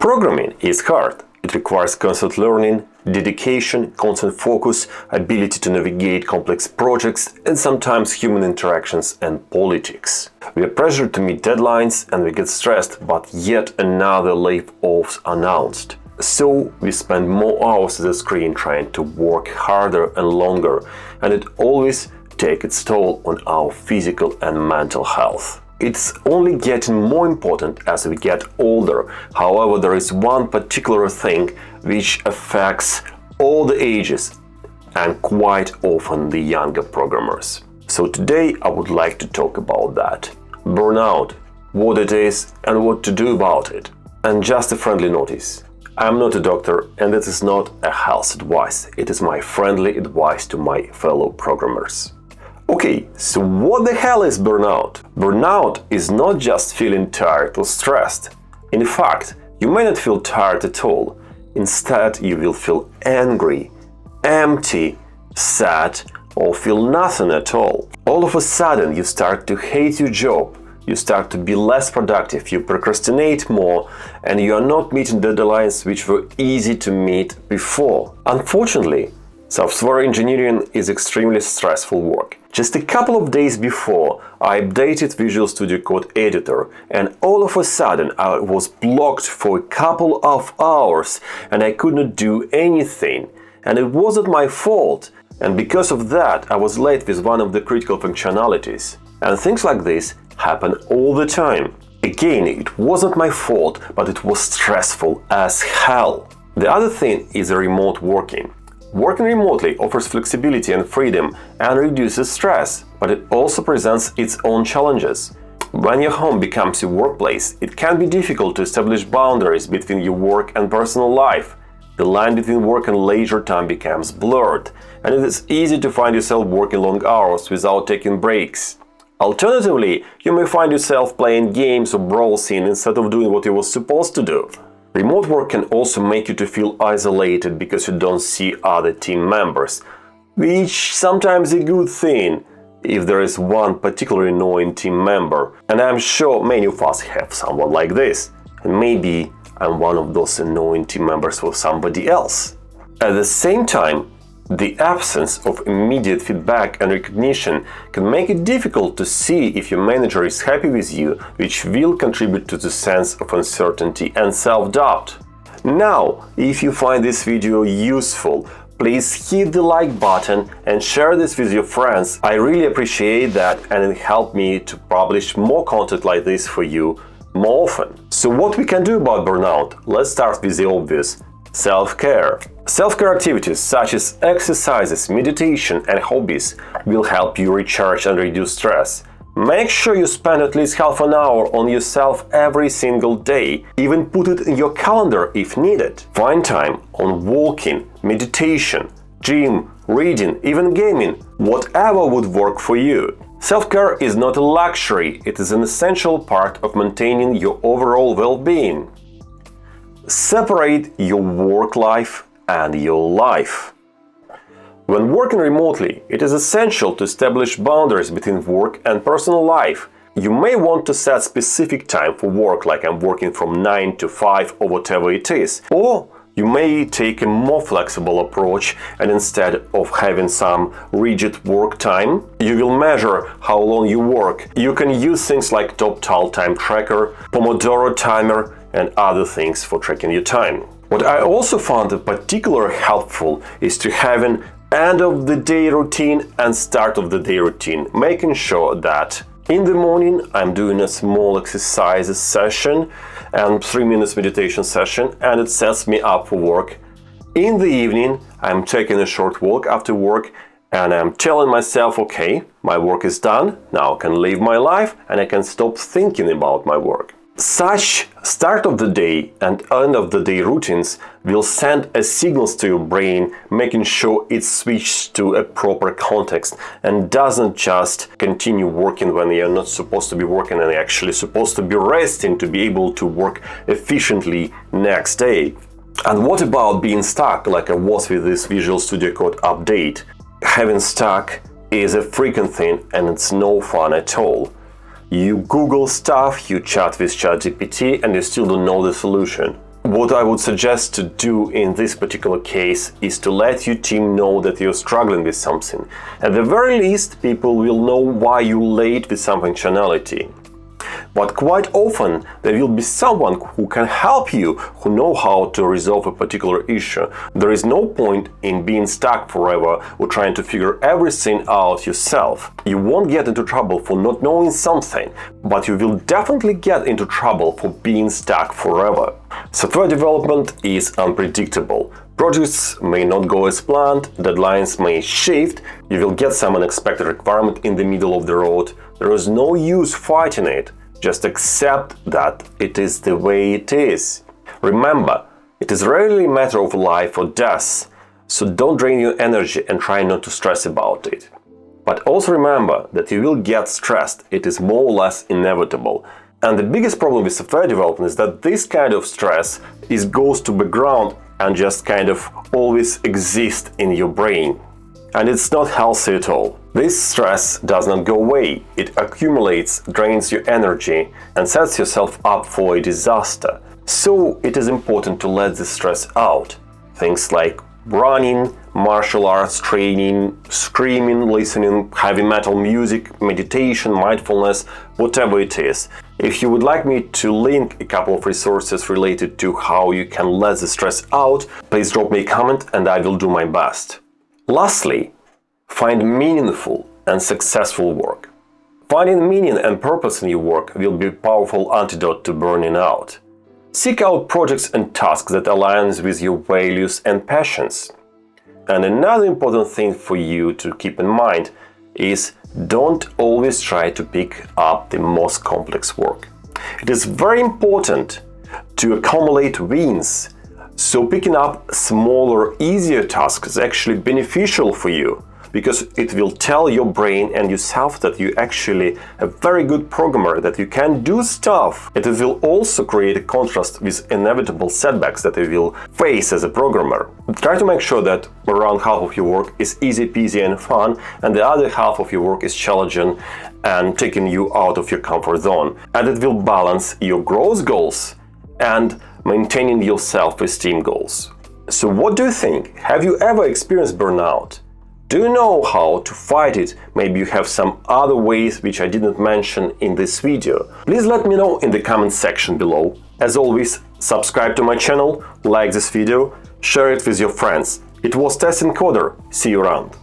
Programming is hard. It requires constant learning, dedication, constant focus, ability to navigate complex projects, and sometimes human interactions and politics. We are pressured to meet deadlines and we get stressed, but yet another layoff's announced. So we spend more hours at the screen trying to work harder and longer, and it always takes its toll on our physical and mental health. It's only getting more important as we get older. However, there is one particular thing which affects all the ages and quite often the younger programmers. So today I would like to talk about that. Burnout, what it is and what to do about it. And just a friendly notice. I'm not a doctor and this is not a health advice. It is my friendly advice to my fellow programmers. Okay, so what the hell is burnout? Burnout is not just feeling tired or stressed. In fact, you may not feel tired at all. Instead, you will feel angry, empty, sad, or feel nothing at all. All of a sudden, you start to hate your job. You start to be less productive, you procrastinate more, and you are not meeting deadlines which were easy to meet before. Unfortunately, software engineering is extremely stressful work. Just a couple of days before, I updated Visual Studio Code editor, and all of a sudden I was blocked for a couple of hours and I could not do anything. And it wasn't my fault. And because of that, I was late with one of the critical functionalities. And things like this happen all the time. Again, it wasn't my fault, but it was stressful as hell. The other thing is remote working. Working remotely offers flexibility and freedom and reduces stress, but it also presents its own challenges. When your home becomes your workplace, it can be difficult to establish boundaries between your work and personal life. The line between work and leisure time becomes blurred, and it is easy to find yourself working long hours without taking breaks. Alternatively, you may find yourself playing games or browsing instead of doing what you were supposed to do. Remote work can also make you to feel isolated because you don't see other team members, which sometimes is a good thing if there is one particularly annoying team member. And I'm sure many of us have someone like this, and maybe I'm one of those annoying team members for somebody else. At the same time, the absence of immediate feedback and recognition can make it difficult to see if your manager is happy with you, which will contribute to the sense of uncertainty and self-doubt. Now, if you find this video useful, please hit the like button and share this with your friends. I really appreciate that, and it helps me to publish more content like this for you more often. So what we can do about burnout? Let's start with the obvious. Self-care. Self-care activities such as exercises, meditation and hobbies will help you recharge and reduce stress. Make sure you spend at least half an hour on yourself every single day. Even put it in your calendar if needed. Find time on walking, meditation, gym, reading, even gaming, whatever would work for you. Self-care is not a luxury, it is an essential part of maintaining your overall well-being. Separate your work life and your life. When working remotely, it is essential to establish boundaries between work and personal life. You may want to set specific time for work, like I'm working from 9 to 5 or whatever it is. Or you may take a more flexible approach, and instead of having some rigid work time, you will measure how long you work. You can use things like TopTal time tracker, Pomodoro timer, and other things for tracking your time. What I also found particularly helpful is to have an end-of-the-day routine and start-of-the-day routine, making sure that in the morning I'm doing a small exercise session and 3 minutes meditation session, and it sets me up for work. In the evening I'm taking a short walk after work, and I'm telling myself, okay, my work is done, now I can live my life and I can stop thinking about my work. Such start of the day and end of the day routines will send a signals to your brain, making sure it switches to a proper context and doesn't just continue working when you're not supposed to be working and actually supposed to be resting to be able to work efficiently next day. And what about being stuck like I was with this Visual Studio Code update? Having stuck is a freaking thing and it's no fun at all. You Google stuff, you chat with ChatGPT, and you still don't know the solution. What I would suggest to do in this particular case is to let your team know that you're struggling with something. At the very least, people will know why you're late with some functionality. But quite often, there will be someone who can help you, who knows how to resolve a particular issue. There is no point in being stuck forever or trying to figure everything out yourself. You won't get into trouble for not knowing something, but you will definitely get into trouble for being stuck forever. Software development is unpredictable. Projects may not go as planned, deadlines may shift, you will get some unexpected requirement in the middle of the road. There is no use fighting it. Just accept that it is the way it is. Remember, it is rarely a matter of life or death, so don't drain your energy and try not to stress about it. But also remember that you will get stressed, it is more or less inevitable. And the biggest problem with software development is that this kind of stress goes to background and just kind of always exists in your brain. And it's not healthy at all. This stress does not go away. It accumulates, drains your energy, and sets yourself up for a disaster. So it is important to let this stress out. Things like running, martial arts training, screaming, listening, heavy metal music, meditation, mindfulness, whatever it is. If you would like me to link a couple of resources related to how you can let the stress out, please drop me a comment and I will do my best. Lastly, find meaningful and successful work. Finding meaning and purpose in your work will be a powerful antidote to burning out. Seek out projects and tasks that align with your values and passions. And another important thing for you to keep in mind is don't always try to pick up the most complex work. It is very important to accumulate wins. So picking up smaller, easier tasks is actually beneficial for you because it will tell your brain and yourself that you're actually a very good programmer, that you can do stuff. It will also create a contrast with inevitable setbacks that you will face as a programmer. Try to make sure that around half of your work is easy peasy and fun, and the other half of your work is challenging and taking you out of your comfort zone. And it will balance your growth goals and maintaining your self-esteem goals. So what do you think? Have you ever experienced burnout? Do you know how to fight it? Maybe you have some other ways which I didn't mention in this video. Please let me know in the comment section below. As always, subscribe to my channel, like this video, share it with your friends. It was Test Encoder. See you around.